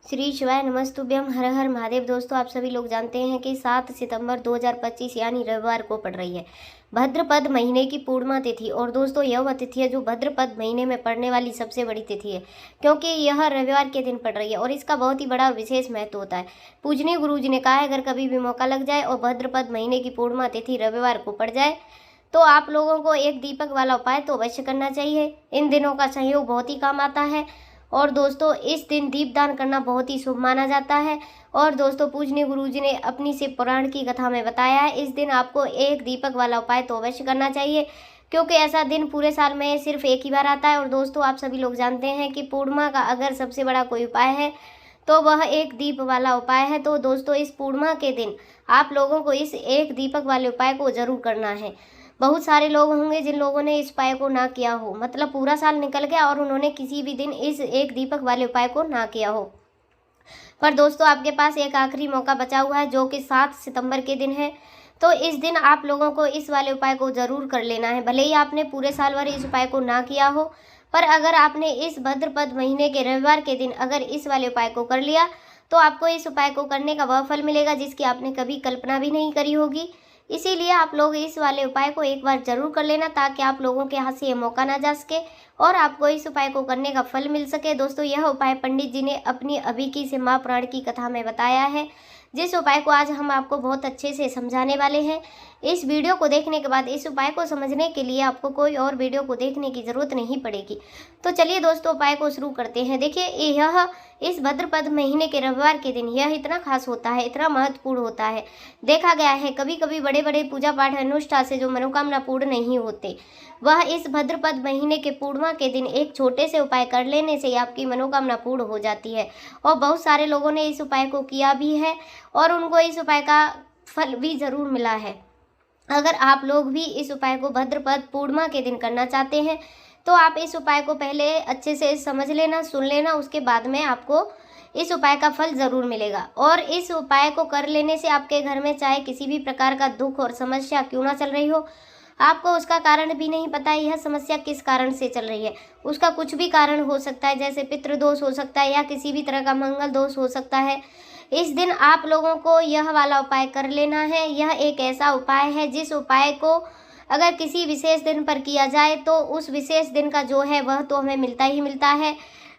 श्री शिवाय नमस्तुभ्यम हर हर महादेव। दोस्तों, आप सभी लोग जानते हैं कि 7 सितंबर 2025 यानी रविवार को पड़ रही है भाद्रपद महीने की पूर्णिमा तिथि। और दोस्तों, यह वह तिथि है जो भाद्रपद महीने में पड़ने वाली सबसे बड़ी तिथि है, क्योंकि यह रविवार के दिन पड़ रही है और इसका बहुत ही बड़ा और विशेष महत्व होता है। पूजनीय गुरु जी ने कहा है, अगर कभी भी मौका लग जाए और भाद्रपद महीने की पूर्णिमा तिथि रविवार को पड़ जाए तो आप लोगों को एक दीपक वाला उपाय तो अवश्य करना चाहिए। इन दिनों का सहयोग बहुत ही काम आता है और दोस्तों, इस दिन दीपदान करना बहुत ही शुभ माना जाता है। और दोस्तों, पूजनीय गुरु जी ने अपनी शिव पुराण की कथा में बताया है, इस दिन आपको एक दीपक वाला उपाय तो अवश्य करना चाहिए, क्योंकि ऐसा दिन पूरे साल में सिर्फ एक ही बार आता है। और दोस्तों, आप सभी लोग जानते हैं कि पूर्णिमा का अगर सबसे बड़ा कोई उपाय है तो वह एक दीप वाला उपाय है। तो दोस्तों, इस पूर्णिमा के दिन आप लोगों को इस एक दीपक वाले उपाय को जरूर करना है। बहुत सारे लोग होंगे जिन लोगों ने इस उपाय को ना किया हो, मतलब पूरा साल निकल गया और उन्होंने किसी भी दिन इस एक दीपक वाले उपाय को ना किया हो। पर दोस्तों, आपके पास एक आखिरी मौका बचा हुआ है जो कि 7 सितंबर के दिन है। तो इस दिन आप लोगों को इस वाले उपाय को जरूर कर लेना है। भले ही आपने पूरे साल भर इस उपाय को ना किया हो, पर अगर आपने इस भाद्रपद महीने के रविवार के दिन अगर इस वाले उपाय को कर लिया तो आपको इस उपाय को करने का वह फल मिलेगा जिसकी आपने कभी कल्पना भी नहीं करी होगी। इसीलिए आप लोग इस वाले उपाय को एक बार जरूर कर लेना, ताकि आप लोगों के हाथ से ये मौका ना जा सके और आपको इस उपाय को करने का फल मिल सके। दोस्तों, यह उपाय पंडित जी ने अपनी अभी की से माँ पुराण की कथा में बताया है, जिस उपाय को आज हम आपको बहुत अच्छे से समझाने वाले हैं। इस वीडियो को देखने के बाद इस उपाय को समझने के लिए आपको कोई और वीडियो को देखने की ज़रूरत नहीं पड़ेगी। तो चलिए दोस्तों, उपाय को शुरू करते हैं। देखिए, यह इस भाद्रपद महीने के रविवार के दिन यह इतना खास होता है, इतना महत्वपूर्ण होता है। देखा गया है कभी कभी बड़े बड़े पूजा पाठ अनुष्ठान से जो मनोकामना पूर्ण नहीं होते, वह इस भाद्रपद महीने के पूर्णिमा के दिन एक छोटे से उपाय कर लेने से आपकी मनोकामना पूर्ण हो जाती है। और बहुत सारे लोगों ने इस उपाय को किया भी है और उनको इस उपाय का फल भी ज़रूर मिला है। अगर आप लोग भी इस उपाय को भाद्रपद पूर्णिमा के दिन करना चाहते हैं तो आप इस उपाय को पहले अच्छे से समझ लेना, सुन लेना, उसके बाद में आपको इस उपाय का फल ज़रूर मिलेगा। और इस उपाय को कर लेने से आपके घर में चाहे किसी भी प्रकार का दुख और समस्या क्यों ना चल रही हो, आपको उसका कारण भी नहीं पता यह समस्या किस कारण से चल रही है। उसका कुछ भी कारण हो सकता है, जैसे पितृदोष हो सकता है या किसी भी तरह का मंगल दोष हो सकता है। इस दिन आप लोगों को यह वाला उपाय कर लेना है। यह एक ऐसा उपाय है जिस उपाय को अगर किसी विशेष दिन पर किया जाए तो उस विशेष दिन का जो है वह तो हमें मिलता ही मिलता है,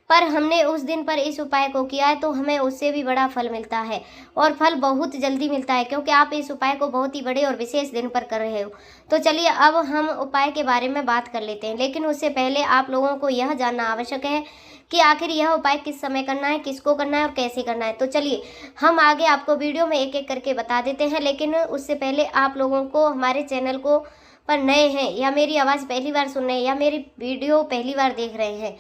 पर हमने उस दिन पर इस उपाय को किया है तो हमें उससे भी बड़ा फल मिलता है और फल बहुत जल्दी मिलता है, क्योंकि आप इस उपाय को बहुत ही बड़े और विशेष दिन पर कर रहे हो। तो चलिए, अब हम उपाय के बारे में बात कर लेते हैं, लेकिन उससे पहले आप लोगों को यह जानना आवश्यक है कि आखिर यह उपाय किस समय करना है, किसको करना है और कैसे करना है। तो चलिए, हम आगे आपको वीडियो में एक एक करके बता देते हैं, लेकिन उससे पहले आप लोगों को हमारे चैनल को पर नए हैं या मेरी आवाज़ पहली बार सुन रहे हैं या मेरी वीडियो पहली बार देख रहे हैं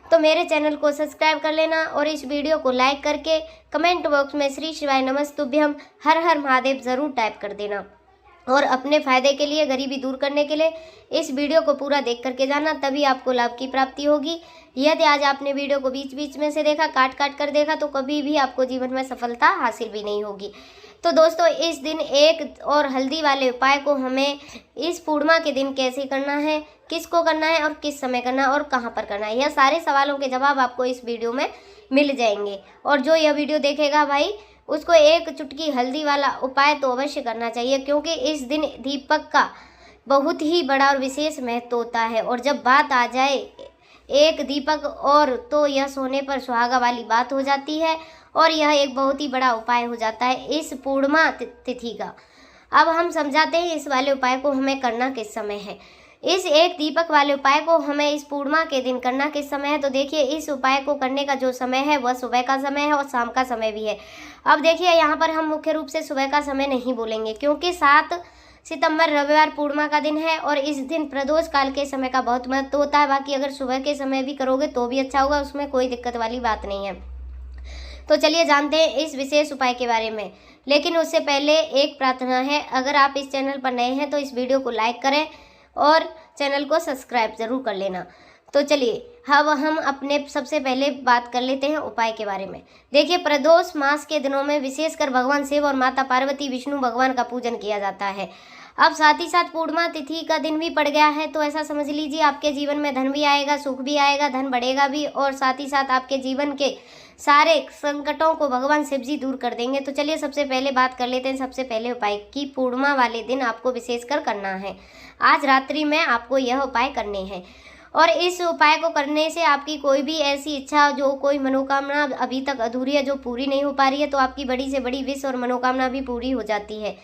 तो मेरे चैनल को सब्सक्राइब कर लेना और इस वीडियो को लाइक करके कमेंट बॉक्स में श्री शिवाय नमस्तुभ्यम हर हर महादेव ज़रूर टाइप कर देना। और अपने फ़ायदे के लिए, गरीबी दूर करने के लिए इस वीडियो को पूरा देख करके जाना, तभी आपको लाभ की प्राप्ति होगी। यदि आज आपने वीडियो को बीच बीच में से देखा, काट काट कर देखा, तो कभी भी आपको जीवन में सफलता हासिल भी नहीं होगी। तो दोस्तों, इस दिन एक और हल्दी वाले उपाय को हमें इस पूर्णिमा के दिन कैसे करना है, किसको करना है और किस समय करना है और कहाँ पर करना है, यह सारे सवालों के जवाब आपको इस वीडियो में मिल जाएंगे। और जो यह वीडियो देखेगा भाई, उसको एक चुटकी हल्दी वाला उपाय तो अवश्य करना चाहिए, क्योंकि इस दिन दीपक का बहुत ही बड़ा और विशेष महत्व होता है। और जब बात आ जाए एक दीपक और, तो यह सोने पर सुहागा वाली बात हो जाती है और यह एक बहुत ही बड़ा उपाय हो जाता है इस पूर्णिमा तिथि का। अब हम समझाते हैं इस वाले उपाय को हमें करना किस समय है। इस एक दीपक वाले उपाय को हमें इस पूर्णिमा के दिन करना किस समय है, तो देखिए, इस उपाय को करने का जो समय है वह सुबह का समय है और शाम का समय भी है। अब देखिए, यहाँ पर हम मुख्य रूप से सुबह का समय नहीं बोलेंगे, क्योंकि 7 सितंबर रविवार पूर्णिमा का दिन है और इस दिन प्रदोष काल के समय का बहुत महत्व होता है। बाकी अगर सुबह के समय भी करोगे तो भी अच्छा होगा, उसमें कोई दिक्कत वाली बात नहीं है। तो चलिए जानते हैं इस विशेष उपाय के बारे में, लेकिन उससे पहले एक प्रार्थना है। अगर आप इस चैनल पर नए हैं तो इस वीडियो को लाइक करें और चैनल को सब्सक्राइब जरूर कर लेना। तो चलिए, अब हम अपने सबसे पहले बात कर लेते हैं उपाय के बारे में। देखिए, प्रदोष मास के दिनों में विशेषकर भगवान शिव और माता पार्वती विष्णु भगवान का पूजन किया जाता है। अब साथ ही साथ पूर्णिमा तिथि का दिन भी पड़ गया है, तो ऐसा समझ लीजिए आपके जीवन में धन भी आएगा, सुख भी आएगा, धन बढ़ेगा भी और साथ ही साथ आपके जीवन के सारे संकटों को भगवान शिव जी दूर कर देंगे। तो चलिए सबसे पहले बात कर लेते हैं सबसे पहले उपाय की। पूर्णिमा वाले दिन आपको विशेषकर करना है, आज रात्रि में आपको यह उपाय करने हैं। और इस उपाय को करने से आपकी कोई भी ऐसी इच्छा, जो कोई मनोकामना अभी तक अधूरी है, जो पूरी नहीं हो पा रही है, तो आपकी बड़ी से बड़ी विश और मनोकामना भी पूरी हो जाती है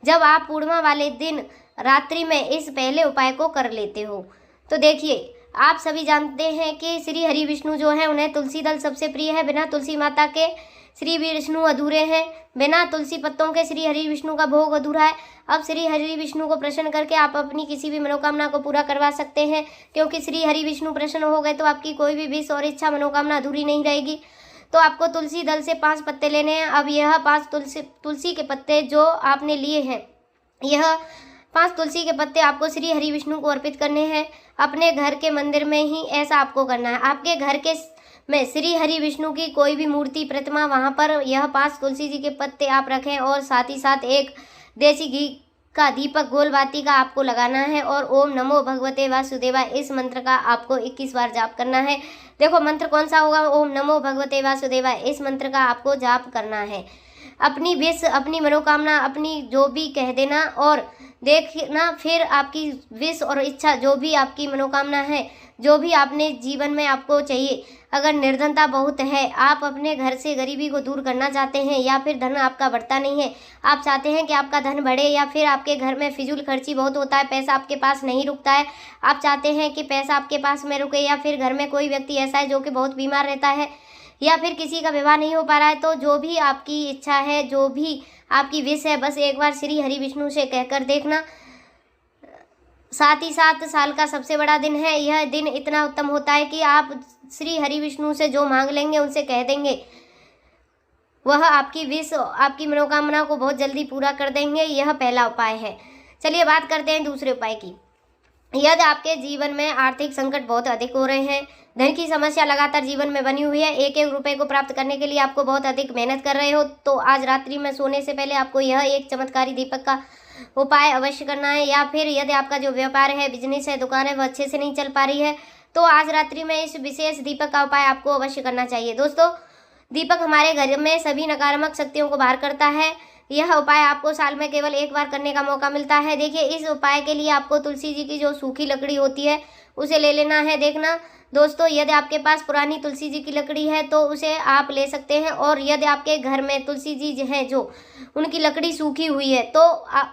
जब आप पूर्णिमा वाले दिन रात्रि में इस पहले उपाय को कर लेते हो। तो देखिए, आप सभी जानते हैं कि श्री हरि विष्णु जो है उन्हें तुलसी दल सबसे प्रिय है। बिना तुलसी माता के श्री विष्णु अधूरे हैं, बिना तुलसी पत्तों के श्री हरि विष्णु का भोग अधूरा है। अब श्री हरि विष्णु को प्रसन्न करके आप अपनी किसी भी मनोकामना को पूरा करवा सकते हैं, क्योंकि श्री हरि विष्णु प्रसन्न हो गए तो आपकी कोई भी विश और इच्छा मनोकामना अधूरी नहीं रहेगी। तो आपको तुलसी दल से 5 पत्ते लेने हैं। अब यह 5 तुलसी के पत्ते जो आपने लिए हैं, यह 5 तुलसी के पत्ते आपको श्री हरि विष्णु को अर्पित करने हैं। अपने घर के मंदिर में ही ऐसा आपको करना है। आपके घर के में श्री हरि विष्णु की कोई भी मूर्ति, प्रतिमा, वहाँ पर यह 5 तुलसी जी के पत्ते आप रखें और साथ ही साथ एक देसी घी का दीपक गोल बाती का आपको लगाना है और ओम नमो भगवते वासुदेवाय इस मंत्र का आपको 21 बार जाप करना है। देखो मंत्र कौन सा होगा, ओम नमो भगवते वासुदेवाय इस मंत्र का आपको जाप करना है। अपनी विश, अपनी मनोकामना, अपनी जो भी कह देना और देखना फिर आपकी विश और इच्छा, जो भी आपकी मनोकामना है, जो भी आपने जीवन में आपको चाहिए। अगर निर्धनता बहुत है, आप अपने घर से गरीबी को दूर करना चाहते हैं, या फिर धन आपका बढ़ता नहीं है, आप चाहते हैं कि आपका धन बढ़े, या फिर आपके घर में फिजूल खर्ची बहुत होता है, पैसा आपके पास नहीं रुकता है, आप चाहते हैं कि पैसा आपके पास में रुके, या फिर घर में कोई व्यक्ति ऐसा है जो कि बहुत बीमार रहता है, या फिर किसी का विवाह नहीं हो पा रहा है, तो जो भी आपकी इच्छा है, जो भी आपकी विश है, बस एक बार श्री हरि विष्णु से कहकर देखना। साथ ही साथ साल का सबसे बड़ा दिन है। यह दिन इतना उत्तम होता है कि आप श्री हरि विष्णु से जो मांग लेंगे, उनसे कह देंगे, वह आपकी विश, आपकी मनोकामना को बहुत जल्दी पूरा कर देंगे। यह पहला उपाय है। चलिए बात करते हैं दूसरे उपाय की। यदि आपके जीवन में आर्थिक संकट बहुत अधिक हो रहे हैं, धन की समस्या लगातार जीवन में बनी हुई है, एक एक रुपए को प्राप्त करने के लिए आपको बहुत अधिक मेहनत कर रहे हो, तो आज रात्रि में सोने से पहले आपको यह एक चमत्कारी दीपक का उपाय अवश्य करना है। या फिर यदि आपका जो व्यापार है, बिजनेस है, दुकान है, वह अच्छे से नहीं चल पा रही है, तो आज रात्रि में इस विशेष दीपक का उपाय आपको अवश्य करना चाहिए। दोस्तों, दीपक हमारे घर में सभी नकारात्मक शक्तियों को बाहर करता है। यह उपाय आपको साल में केवल एक बार करने का मौका मिलता है। देखिए, इस उपाय के लिए आपको तुलसी जी की जो सूखी लकड़ी होती है उसे ले लेना है। देखना दोस्तों, यदि आपके पास पुरानी तुलसी जी की लकड़ी है तो उसे आप ले सकते हैं, और यदि आपके घर में तुलसी जी हैं जो उनकी लकड़ी सूखी हुई है तो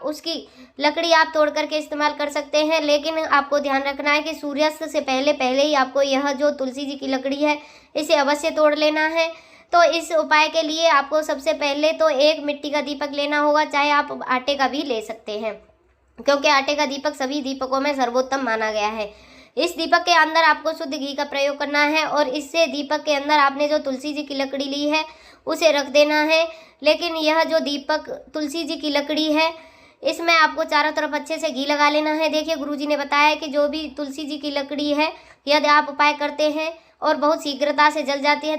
उसकी लकड़ी आप तोड़ करके इस्तेमाल कर सकते हैं। लेकिन आपको ध्यान रखना है कि सूर्यास्त से पहले ही आपको यह जो तुलसी जी की लकड़ी है इसे अवश्य तोड़ लेना है। तो इस उपाय के लिए आपको सबसे पहले तो एक मिट्टी का दीपक लेना होगा, चाहे आप आटे का भी ले सकते हैं, क्योंकि आटे का दीपक सभी दीपकों में सर्वोत्तम माना गया है। इस दीपक के अंदर आपको शुद्ध घी का प्रयोग करना है, और इससे दीपक के अंदर आपने जो तुलसी जी की लकड़ी ली है उसे रख देना है। लेकिन यह जो दीपक तुलसी जी की लकड़ी है, इसमें आपको चारों तरफ अच्छे से घी लगा लेना है। देखिए, गुरुजी ने बताया है कि जो भी तुलसी जी की लकड़ी है, यदि आप उपाय करते हैं और बहुत शीघ्रता से जल जाती है,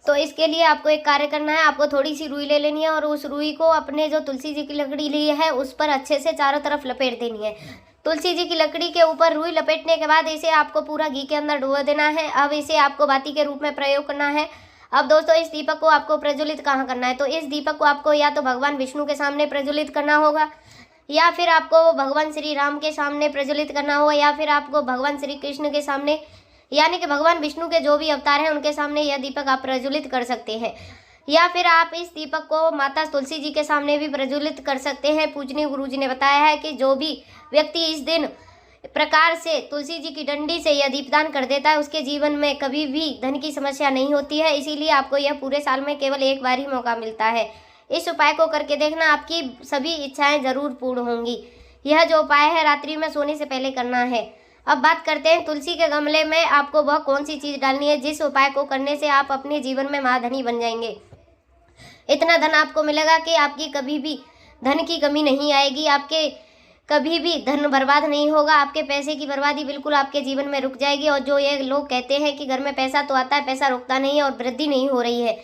तो इसके लिए आपको एक कार्य करना है। आपको थोड़ी सी रुई ले लेनी है और उस रुई को अपने जो तुलसी जी की लकड़ी ली है उस पर अच्छे से चारों तरफ लपेट देनी है। तुलसी जी की लकड़ी के ऊपर रुई लपेटने के बाद इसे आपको पूरा घी के अंदर डुबो देना है। अब इसे आपको बाती के रूप में प्रयोग करना है। अब दोस्तों, इस दीपक को आपको प्रज्वलित कहाँ करना है, तो इस दीपक को आपको या तो भगवान विष्णु के सामने प्रज्वलित करना होगा, या फिर आपको भगवान श्री राम के सामने प्रज्वलित करना होगा, या फिर आपको भगवान श्री कृष्ण के सामने, यानी कि भगवान विष्णु के जो भी अवतार हैं उनके सामने यह दीपक आप प्रज्वलित कर सकते हैं। या फिर आप इस दीपक को माता तुलसी जी के सामने भी प्रज्वलित कर सकते हैं। पूजनीय गुरुजी ने बताया है कि जो भी व्यक्ति इस दिन प्रकार से तुलसी जी की डंडी से यह दीपदान कर देता है, उसके जीवन में कभी भी धन की समस्या नहीं होती है। इसीलिए आपको यह पूरे साल में केवल एक बार ही मौका मिलता है। इस उपाय को करके देखना, आपकी सभी इच्छाएं जरूर पूर्ण होंगी। यह जो उपाय है रात्रि में सोने से पहले करना है। अब बात करते हैं तुलसी के गमले में आपको वह कौन सी चीज़ डालनी है जिस उपाय को करने से आप अपने जीवन में महाधनी बन जाएंगे। इतना धन आपको मिलेगा कि आपकी कभी भी धन की कमी नहीं आएगी, आपके कभी भी धन बर्बाद नहीं होगा, आपके पैसे की बर्बादी बिल्कुल आपके जीवन में रुक जाएगी। और जो ये लोग कहते हैं कि घर में पैसा तो आता है, पैसा रुकता नहीं है और वृद्धि नहीं हो रही है,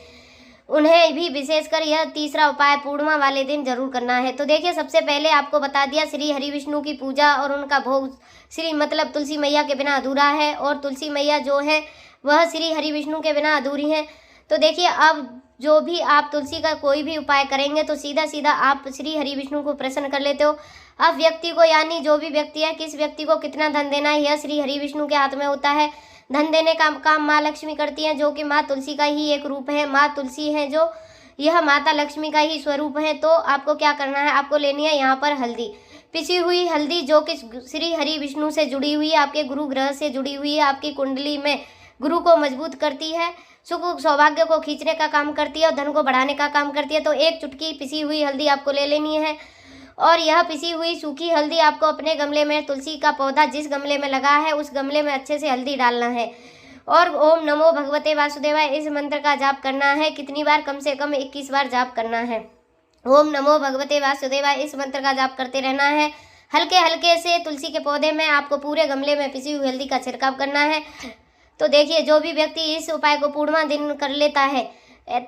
उन्हें भी विशेषकर यह तीसरा उपाय पूर्णिमा वाले दिन जरूर करना है। तो देखिए, सबसे पहले आपको बता दिया, श्री हरि विष्णु की पूजा और उनका भोग श्री मतलब तुलसी मैया के बिना अधूरा है, और तुलसी मैया जो है वह श्री हरि विष्णु के बिना अधूरी हैं। तो देखिए अब जो भी आप तुलसी का कोई भी उपाय करेंगे तो सीधा सीधा आप श्री हरि विष्णु को प्रसन्न कर लेते हो। अब व्यक्ति को, यानी जो भी व्यक्ति है, किस व्यक्ति को कितना धन देना है यह श्री हरि विष्णु के हाथ में होता है। धन देने का काम माँ लक्ष्मी करती हैं, जो कि माँ तुलसी का ही एक रूप है। माँ तुलसी है जो, यह माता लक्ष्मी का ही स्वरूप है। तो आपको क्या करना है, आपको लेनी है यहाँ पर हल्दी, पिसी हुई हल्दी, जो कि श्री हरि विष्णु से जुड़ी हुई है, आपके गुरु ग्रह से जुड़ी हुई है, आपकी कुंडली में गुरु को मजबूत करती है, सुख सौभाग्य को खींचने का काम करती है और धन को बढ़ाने का काम करती है। तो एक चुटकी पिसी हुई हल्दी आपको ले लेनी है और यह पिसी हुई सूखी हल्दी आपको अपने गमले में, तुलसी का पौधा जिस गमले में लगा है उस गमले में अच्छे से हल्दी डालना है और ओम नमो भगवते वासुदेवाय इस मंत्र का जाप करना है। कितनी बार, कम से कम 21 बार जाप करना है। ओम नमो भगवते वासुदेवाय इस मंत्र का जाप करते रहना है। हल्के हल्के से तुलसी के पौधे में आपको पूरे गमले में पिसी हुई हल्दी का छिड़काव करना है। तो देखिए जो भी व्यक्ति इस उपाय को पूर्णिमा दिन कर लेता है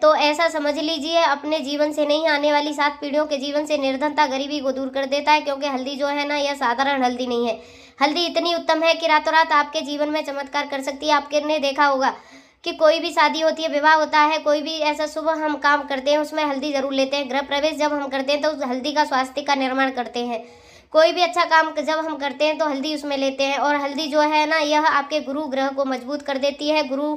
तो ऐसा समझ लीजिए अपने जीवन से नहीं, आने वाली 7 पीढ़ियों के जीवन से निर्धनता, गरीबी को दूर कर देता है। क्योंकि हल्दी जो है ना, यह साधारण हल्दी नहीं है। हल्दी इतनी उत्तम है कि रातों रात आपके जीवन में चमत्कार कर सकती है। आपने देखा होगा कि कोई भी शादी होती है, विवाह होता है, कोई भी ऐसा शुभ हम काम करते हैं उसमें हल्दी जरूर लेते हैं। गृह प्रवेश जब हम करते हैं तो उस हल्दी का स्वास्थ्य का निर्माण करते हैं। कोई भी अच्छा काम जब हम करते हैं तो हल्दी उसमें लेते हैं। और हल्दी जो है ना, यह आपके गुरु ग्रह को मजबूत कर देती है। गुरु,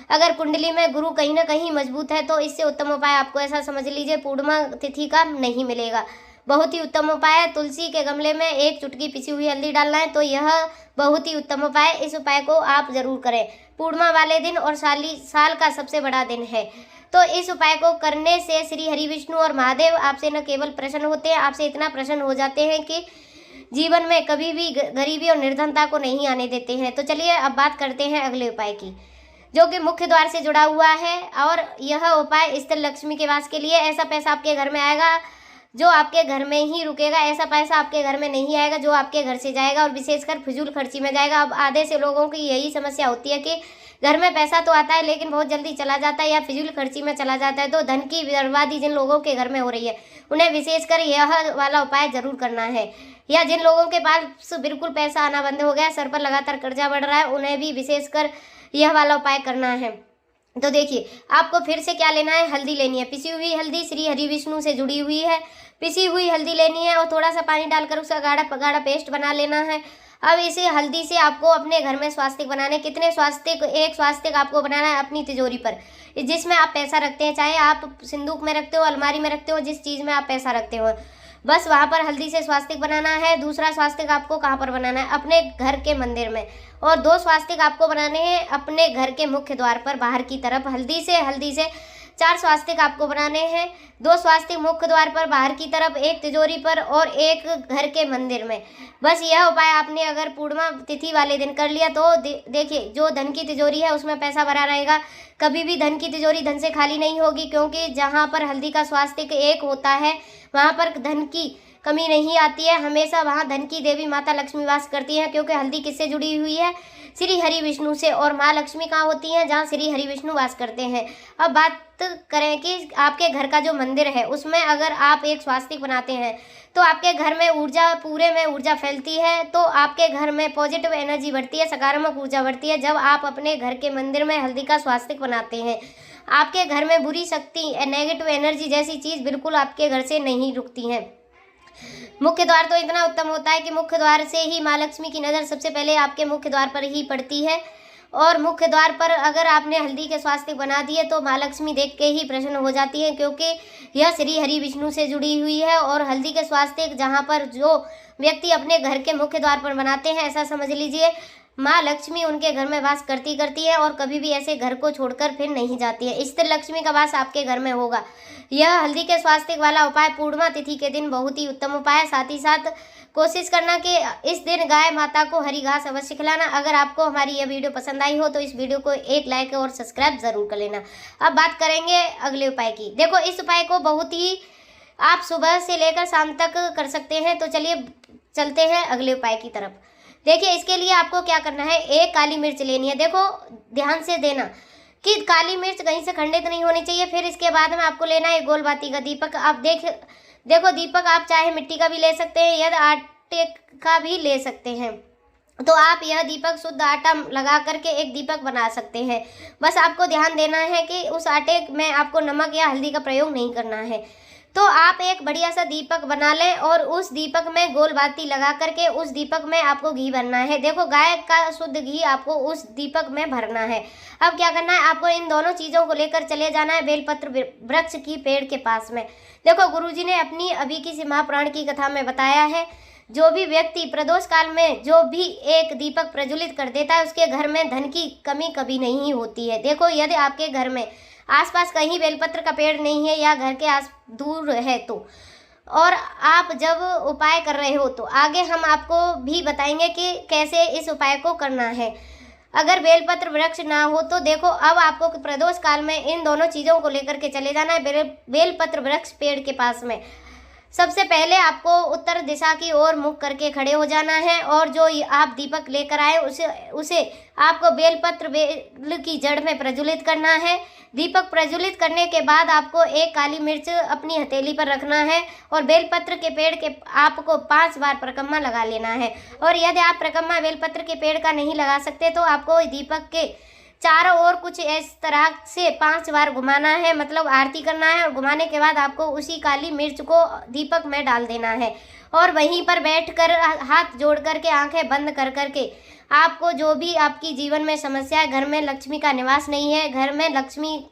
अगर कुंडली में गुरु कहीं ना कहीं मजबूत है तो इससे उत्तम उपाय आपको ऐसा समझ लीजिए पूर्णिमा तिथि का नहीं मिलेगा। बहुत ही उत्तम उपाय है। तुलसी के गमले में एक चुटकी पिसी हुई हल्दी डालना है। तो यह बहुत ही उत्तम उपाय, इस उपाय को आप जरूर करें पूर्णिमा वाले दिन, और साल का सबसे बड़ा दिन है। तो इस उपाय को करने से श्री हरि विष्णु और महादेव आपसे न केवल प्रसन्न होते हैं, आपसे इतना प्रसन्न हो जाते हैं कि जीवन में कभी भी गरीबी और निर्धनता को नहीं आने देते हैं। तो चलिए अब बात करते हैं अगले उपाय की, जो कि मुख्य द्वार से जुड़ा हुआ है। और यह उपाय स्थिर लक्ष्मी के वास के लिए। ऐसा पैसा आपके घर में आएगा जो आपके घर में ही रुकेगा। ऐसा पैसा आपके घर में नहीं आएगा जो आपके घर से जाएगा और विशेषकर फिजूल खर्ची में जाएगा। अब आधे से लोगों की यही समस्या होती है कि घर में पैसा तो आता है लेकिन बहुत जल्दी चला जाता है या फिजूल खर्ची में चला जाता है। तो धन की बर्बादी जिन लोगों के घर में हो रही है उन्हें विशेषकर यह वाला उपाय जरूर करना है। या जिन लोगों के पास बिल्कुल पैसा आना बंद हो गया, सर पर लगातार कर्जा बढ़ रहा है, उन्हें भी विशेषकर यह वाला उपाय करना है। तो देखिए आपको फिर से क्या लेना है, हल्दी लेनी है, पिसी हुई हल्दी, श्री हरि विष्णु से जुड़ी हुई है। पिसी हुई हल्दी लेनी है और थोड़ा सा पानी डालकर उसका गाढ़ा गाढ़ा पेस्ट बना लेना है। अब इसे हल्दी से आपको अपने घर में स्वास्तिक बनाने, कितने स्वास्तिक, एक स्वास्तिक आपको बनाना है अपनी तिजोरी पर, जिसमें आप पैसा रखते हैं, चाहे आप सिंदूक में रखते हो, अलमारी में रखते हो, जिस चीज़ में आप पैसा रखते हो, बस वहाँ पर हल्दी से स्वास्तिक बनाना है। दूसरा स्वास्तिक आपको कहाँ पर बनाना है, अपने घर के मंदिर में। और 2 स्वास्तिक आपको बनाने हैं अपने घर के मुख्य द्वार पर बाहर की तरफ। हल्दी से 4 स्वास्तिक आपको बनाने हैं। 2 स्वास्तिक मुख्य द्वार पर बाहर की तरफ, एक तिजोरी पर और एक घर के मंदिर में। बस यह उपाय आपने अगर पूर्णिमा तिथि वाले दिन कर लिया तो देखिए जो धन की तिजोरी है उसमें पैसा भरा रहेगा। कभी भी धन की तिजोरी धन से खाली नहीं होगी, क्योंकि जहाँ पर हल्दी का स्वास्तिक एक होता है वहाँ पर धन की कमी नहीं आती है। हमेशा वहाँ धन की देवी माता लक्ष्मी वास करती हैं, क्योंकि हल्दी किससे जुड़ी हुई है, श्री हरि विष्णु से। और माँ लक्ष्मी कहाँ होती हैं, जहाँ श्री हरि विष्णु वास करते हैं। अब बात करें कि आपके घर का जो मंदिर है उसमें अगर आप एक स्वास्तिक बनाते हैं तो आपके घर में ऊर्जा, पूरे में ऊर्जा फैलती है। तो आपके घर में पॉजिटिव एनर्जी बढ़ती है, सकारात्मक ऊर्जा बढ़ती है। जब आप अपने घर के मंदिर में हल्दी का स्वास्तिक बनाते हैं, आपके घर में बुरी शक्ति, नेगेटिव एनर्जी जैसी चीज़ बिल्कुल आपके घर से नहीं रुकती हैं। मुख्य द्वार तो इतना उत्तम होता है कि मुख्य द्वार से ही माँ लक्ष्मी की नज़र सबसे पहले आपके मुख्य द्वार पर ही पड़ती है। और मुख्य द्वार पर अगर आपने हल्दी के स्वास्तिक बना दिए तो माँ लक्ष्मी देख के ही प्रसन्न हो जाती है, क्योंकि यह श्री हरि विष्णु से जुड़ी हुई है। और हल्दी के स्वास्तिक जहाँ पर जो व्यक्ति अपने घर के मुख्य द्वार पर बनाते हैं, ऐसा समझ लीजिए माँ लक्ष्मी उनके घर में वास करती है और कभी भी ऐसे घर को छोड़कर फिर नहीं जाती है। स्थिर लक्ष्मी का वास आपके घर में होगा। यह हल्दी के स्वास्तिक वाला उपाय पूर्णिमा तिथि के दिन बहुत ही उत्तम उपाय है। साथ ही साथ कोशिश करना कि इस दिन गाय माता को हरी घास अवश्य खिलाना। अगर आपको हमारी यह वीडियो पसंद आई हो तो इस वीडियो को एक लाइक और सब्सक्राइब जरूर कर लेना। अब बात करेंगे अगले उपाय की। देखो इस उपाय को बहुत ही आप सुबह से लेकर शाम तक कर सकते हैं। तो चलिए चलते हैं अगले उपाय की तरफ। देखिए इसके लिए आपको क्या करना है, एक काली मिर्च लेनी है। देखो ध्यान से देना कि काली मिर्च कहीं से खंडित नहीं होनी चाहिए। फिर इसके बाद में आपको लेना है गोलबाती का दीपक। आप देखो दीपक आप चाहे मिट्टी का भी ले सकते हैं या आटे का भी ले सकते हैं। तो आप यह दीपक शुद्ध आटा लगा करके एक दीपक बना सकते हैं। बस आपको ध्यान देना है कि उस आटे में आपको नमक या हल्दी का प्रयोग नहीं करना है। तो आप एक बढ़िया सा दीपक बना लें और उस दीपक में गोल बाती लगा करके उस दीपक में आपको घी भरना है। देखो, गाय का शुद्ध घी आपको उस दीपक में भरना है। अब क्या करना है, आपको इन दोनों चीज़ों को लेकर चले जाना है बेलपत्र वृक्ष की पेड़ के पास में। देखो, गुरुजी ने अपनी अभी की महापुराण की कथा में बताया है, जो भी व्यक्ति प्रदोष काल में जो भी एक दीपक प्रज्वलित कर देता है उसके घर में धन की कमी कभी नहीं होती है। देखो, यदि आपके घर में आसपास कहीं बेलपत्र का पेड़ नहीं है या घर के आस दूर है तो, और आप जब उपाय कर रहे हो तो आगे हम आपको भी बताएंगे कि कैसे इस उपाय को करना है। अगर बेलपत्र वृक्ष ना हो तो देखो, अब आपको प्रदोष काल में इन दोनों चीज़ों को लेकर के चले जाना है बेलपत्र वृक्ष पेड़ के पास में। सबसे पहले आपको उत्तर दिशा की ओर मुख करके खड़े हो जाना है और जो आप दीपक लेकर आए उसे आपको बेलपत्र बेल की जड़ में प्रज्वलित करना है। दीपक प्रज्वलित करने के बाद आपको एक काली मिर्च अपनी हथेली पर रखना है और बेलपत्र के पेड़ के आपको 5 बार परिक्रमा लगा लेना है। और यदि आप परिक्रमा बेलपत्र के पेड़ का नहीं लगा सकते तो आपको दीपक के चारों ओर कुछ इस तरह से 5 बार घुमाना है, मतलब आरती करना है। और घुमाने के बाद आपको उसी काली मिर्च को दीपक में डाल देना है और वहीं पर बैठकर हाथ जोड़ करके आंखें बंद कर करके आपको जो भी आपकी जीवन में समस्या है, घर में लक्ष्मी का निवास नहीं है, घर में लक्ष्मी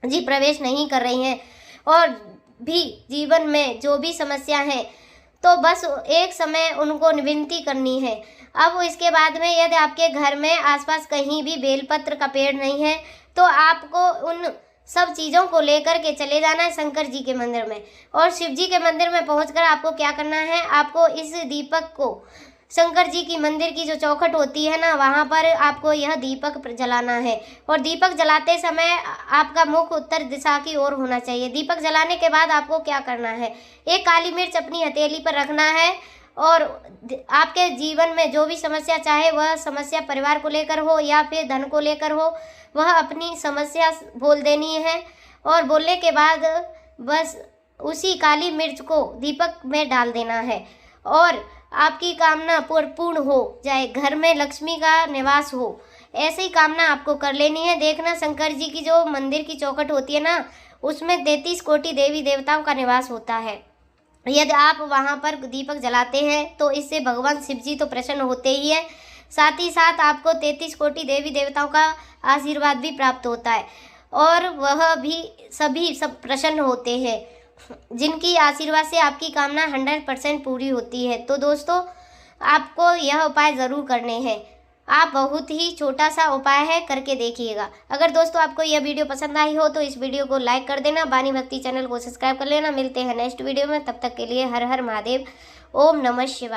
जी प्रवेश नहीं कर रही हैं और भी जीवन में जो भी समस्या है, तो बस एक समय उनको विनती करनी है। अब इसके बाद में यदि आपके घर में आसपास कहीं भी बेलपत्र का पेड़ नहीं है तो आपको उन सब चीज़ों को लेकर के चले जाना है शंकर जी के मंदिर में। और शिव जी के मंदिर में पहुंचकर आपको क्या करना है, आपको इस दीपक को शंकर जी की मंदिर की जो चौखट होती है ना, वहाँ पर आपको यह दीपक जलाना है। और दीपक जलाते समय आपका मुख उत्तर दिशा की ओर होना चाहिए। दीपक जलाने के बाद आपको क्या करना है, एक काली मिर्च अपनी हथेली पर रखना है और आपके जीवन में जो भी समस्या, चाहे वह समस्या परिवार को लेकर हो या फिर धन को लेकर हो, वह अपनी समस्या बोल देनी है। और बोलने के बाद बस उसी काली मिर्च को दीपक में डाल देना है और आपकी कामना पूर्ण हो जाए, घर में लक्ष्मी का निवास हो, ऐसी कामना आपको कर लेनी है। देखना, शंकर जी की जो मंदिर की चौखट होती है ना, उसमें 33 कोटि देवी देवताओं का निवास होता है। यदि आप वहाँ पर दीपक जलाते हैं तो इससे भगवान शिव जी तो प्रसन्न होते ही हैं, साथ ही साथ आपको 33 कोटि देवी देवताओं का आशीर्वाद भी प्राप्त होता है और वह भी सब प्रसन्न होते हैं, जिनकी आशीर्वाद से आपकी कामना 100% पूरी होती है। तो दोस्तों, आपको यह उपाय ज़रूर करने हैं। आप बहुत ही छोटा सा उपाय है, करके देखिएगा। अगर दोस्तों आपको यह वीडियो पसंद आई हो तो इस वीडियो को लाइक कर देना, वाणी भक्ति चैनल को सब्सक्राइब कर लेना। मिलते हैं नेक्स्ट वीडियो में, तब तक के लिए हर हर महादेव, ओम नमः शिवाय।